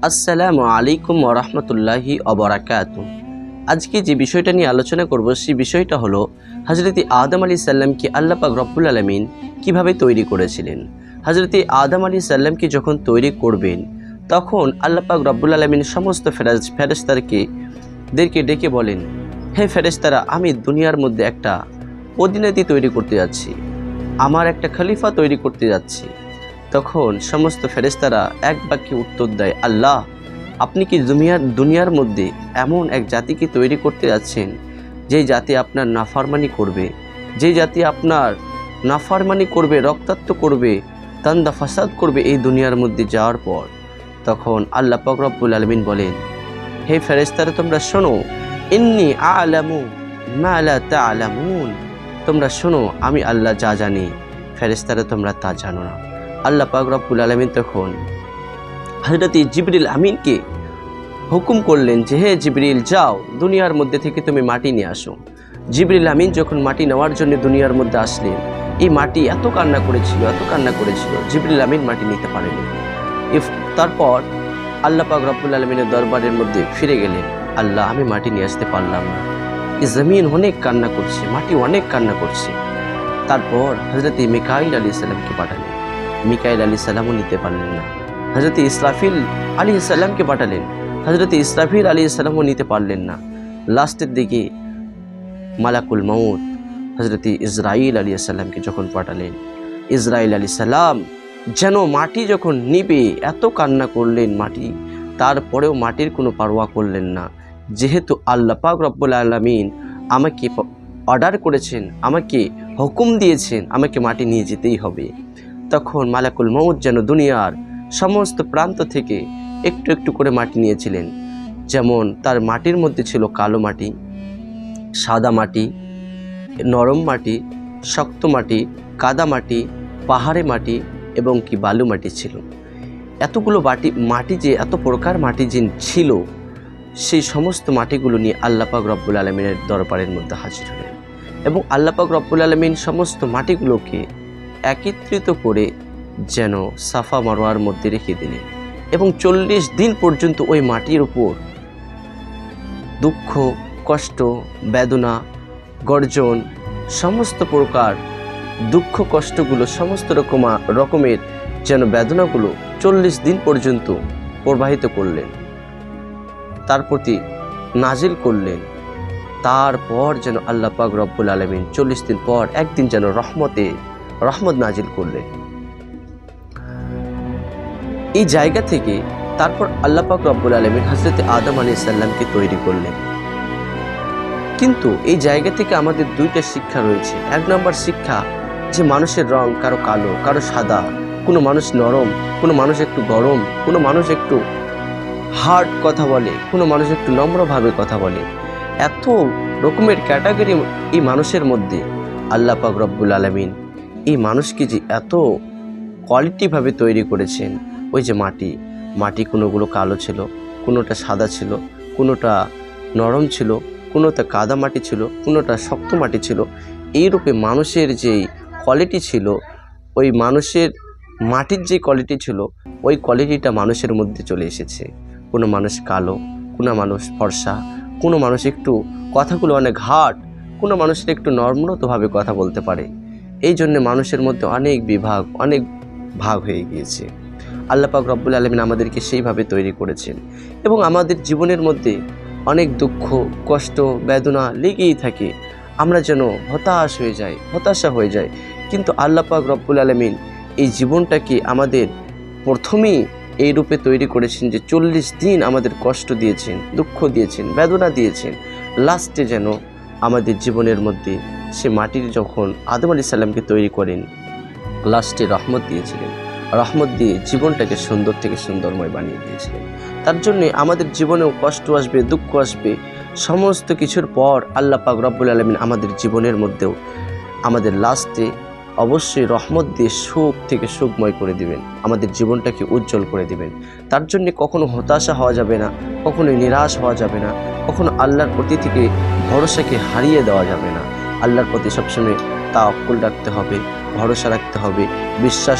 আসসালামু আলাইকুম ওয়া রাহমাতুল্লাহি ওয়া বারাকাতুহু। আজকে যে বিষয়টা নিয়ে আলোচনা করব সেই বিষয়টা হলো হযরত আদম আলাইহিস সালামকে আল্লাহ পাক রব্বুল আলামিন কিভাবে তৈরি করেছিলেন। হযরত আদম আলাইহিস সালামকে যখন তৈরি করবেন তখন আল্লাহ পাক রব্বুল আলামিন সমস্ত ফেরেশতাদেরকে ডেকে বলেন, হে ফেরেশতারা, আমি দুনিয়ার মধ্যে একটা অধিনায়ক তৈরি করতে যাচ্ছি, আমার একটা খলিফা তৈরি করতে যাচ্ছি। তখন সমস্ত ফেরেশতারা এক বাক্যে উত্তর দেয়, আল্লাহ, আপনি কি দুনিয়ার মধ্যে এমন এক জাতিকে তৈরি করতে যাচ্ছেন যেই জাতি আপনার নাফরমানি করবে, যেই জাতি আপনার নাফরমানি করবে, রক্তাক্ত করবে, দান্দা ফাসাদ করবে এই দুনিয়ার মধ্যে যাওয়ার পর। তখন আল্লাহ পাক রব্বুল আলামিন বলেন, হে ফেরেশতারা, তোমরা শোনো, ইন্নী আ'লামু মা লা তা'লামুন, তোমরা শোনো, আমি আল্লাহ যা জানি ফেরেশতারা তোমরা তা জানো না। আল্লাহ পাক রব্বুল আলামিন তখন হযরত জিবরিল আমিনকে হুকুম করলেন যে, হে জিবরিল, যাও দুনিয়ার মধ্যে থেকে তুমি মাটি নিয়ে আসো। জিবরিল আমিন যখন মাটি নেওয়ার জন্য দুনিয়ার মধ্যে আসলেন, এই মাটি এত কান্না করেছিল, জিবরিল আমিন মাটি নিতে পারেনি। তারপর আল্লাহ পাক রব্বুল আলামিনের দরবারের মধ্যে ফিরে গেলেন, আল্লাহ, আমি মাটি নিয়ে আসতে পারলাম না, এই জমিন অনেক কান্না করছে, মাটি অনেক কান্না করছে। তারপর হযরত মিকাইল আলাইহিস সালামকে পাঠালেন, মিকাইল আলাইহিস সালামও নিতে পারলেন না। হযরত ইসরাফিল আলাইহিস সালামকে পাঠালেন, হযরত ইসরাফিল আলাইহিস সালামও নিতে পারলেন না। লাস্টের দিকে মালাকুল মউত হযরত ইসরাইল আলাইহিস সালামকে যখন পাঠালেন, ইসরাইল আলাইহিস সালাম যেন মাটি যখন নিবে এত কান্না করলেন মাটি, তারপরেও মাটির কোনো পারোয়া করলেন না। যেহেতু আল্লাহ পাক রব্বুল আলামিন আমাকে অর্ডার করেছেন, আমাকে হুকুম দিয়েছেন, আমাকে মাটি নিয়ে যেতেই হবে। তখন মালাকুল মউত যেন দুনিয়ার সমস্ত প্রান্ত থেকে একটু একটু করে মাটি নিয়েছিলেন। যেমন তার মাটির মধ্যে ছিল কালো মাটি, সাদা মাটি, নরম মাটি, শক্ত মাটি, কাদা মাটি, পাহাড়ে মাটি এবং কি বালু মাটি ছিল। এতগুলো মাটি যে এত প্রকার মাটি যে ছিল, সেই সমস্ত মাটিগুলো নিয়ে আল্লাহ পাক রব্বুল আলামিনের দরবারের মধ্যে হাজির হলেন এবং আল্লাহ পাক রব্বুল আলামিন সমস্ত মাটিগুলোকে একত্রিত করে যেন সাফা মারওয়ার মধ্যে রেখে দিলেন এবং 40 দিন পর্যন্ত ওই মাটির উপর দুঃখ, কষ্ট, বেদনা, গর্জন, সমস্ত প্রকার দুঃখ কষ্টগুলো, সমস্ত রকমের যেন বেদনাগুলো 40 দিন পর্যন্ত প্রবাহিত করলেন, তার প্রতি নাজিল করলেন। তারপর যেন আল্লাহ পাক রব্বুল আলামিন 40 দিন পর একদিন যেন রহমত নাজিল করলেন এই জায়গা থেকে। তারপর আল্লাহ পাক রব্বুল আলামিন হযরত আদম আলাইহিস সালামকে তৈরি করলেন। কিন্তু এই জায়গা থেকে আমাদের দুইটা শিক্ষা রয়েছে। এক নম্বর শিক্ষা, যে মানুষের রং কারো কালো, কারো সাদা, কোনো মানুষ নরম, কোনো মানুষ একটু গরম, কোনো মানুষ একটু হার্ড কথা বলে, কোনো মানুষ একটু নম্রভাবে কথা বলে। এত রকমের ক্যাটাগরি এই মানুষের মধ্যে আল্লাহ পাক রব্বুল আলামিন এই মানুষকে যে এত কোয়ালিটিভাবে তৈরি করেছেন। ওই যে মাটি কোনোগুলো কালো ছিল, কোনোটা সাদা ছিল, কোনোটা নরম ছিল, কোনোটা কাদা মাটি ছিল, কোনোটা শক্ত মাটি ছিল। এইরূপে মানুষের যেই কোয়ালিটি ছিল, ওই মানুষের মাটির যে কোয়ালিটি ছিল, ওই কোয়ালিটিটা মানুষের মধ্যে চলে এসেছে। কোনো মানুষ কালো, কোনো মানুষ ফর্সা, কোনো মানুষ একটু কথাগুলো অনেক হার্ড, কোনো মানুষের একটু নম্রতভাবে কথা বলতে পারে। এই জন্য মানুষের মধ্যে অনেক ভাগ হয়ে গিয়েছে। আল্লাহ পাক রব্বুল আলামিন আমাদেরকে সেইভাবে তৈরি করেছেন এবং আমাদের জীবনের মধ্যে অনেক দুঃখ, কষ্ট, বেদনা লেগেই থাকে। আমরা যেন হতাশা হয়ে যাই। কিন্তু আল্লাহ পাক রব্বুল আলামিন এই জীবনটাকে আমাদের প্রথমেই এই রূপে তৈরি করেছেন যে 40 দিন আমাদের কষ্ট দিয়েছেন, দুঃখ দিয়েছেন, বেদনা দিয়েছেন। লাস্টে যেন আমাদের জীবনের মধ্যে সে মাটির যখন আদম আলাইহিস সালামকে তৈরি করেন, লাস্টে রহমত দিয়েছিলেন। রহমত দিয়ে জীবনটাকে সুন্দর থেকে সুন্দরময় বানিয়ে দিয়েছিলেন। তার জন্য আমাদের জীবনেও কষ্ট আসবে, দুঃখ আসবে, সমস্ত কিছুর পর আল্লাহ পাক রব্বুল আলামিন আমাদের জীবনের মধ্যেও আমাদের লাস্টে অবশ্যই রহমত দিয়ে সুখ থেকে সুখময় করে দিবেন, আমাদের জীবনটাকে উজ্জ্বল করে দিবেন। তার জন্য কখনো হতাশা হওয়া যাবে না, কখনো নিরাশ হওয়া যাবে না, কখনো আল্লাহর প্রতি থেকে ভরসাকে হারিয়ে দেওয়া যাবে না। আল্লাহর প্রতি সবসময় তাওয়াক্কুল রাখতে হবে, ভরসা রাখতে হবে, বিশ্বাস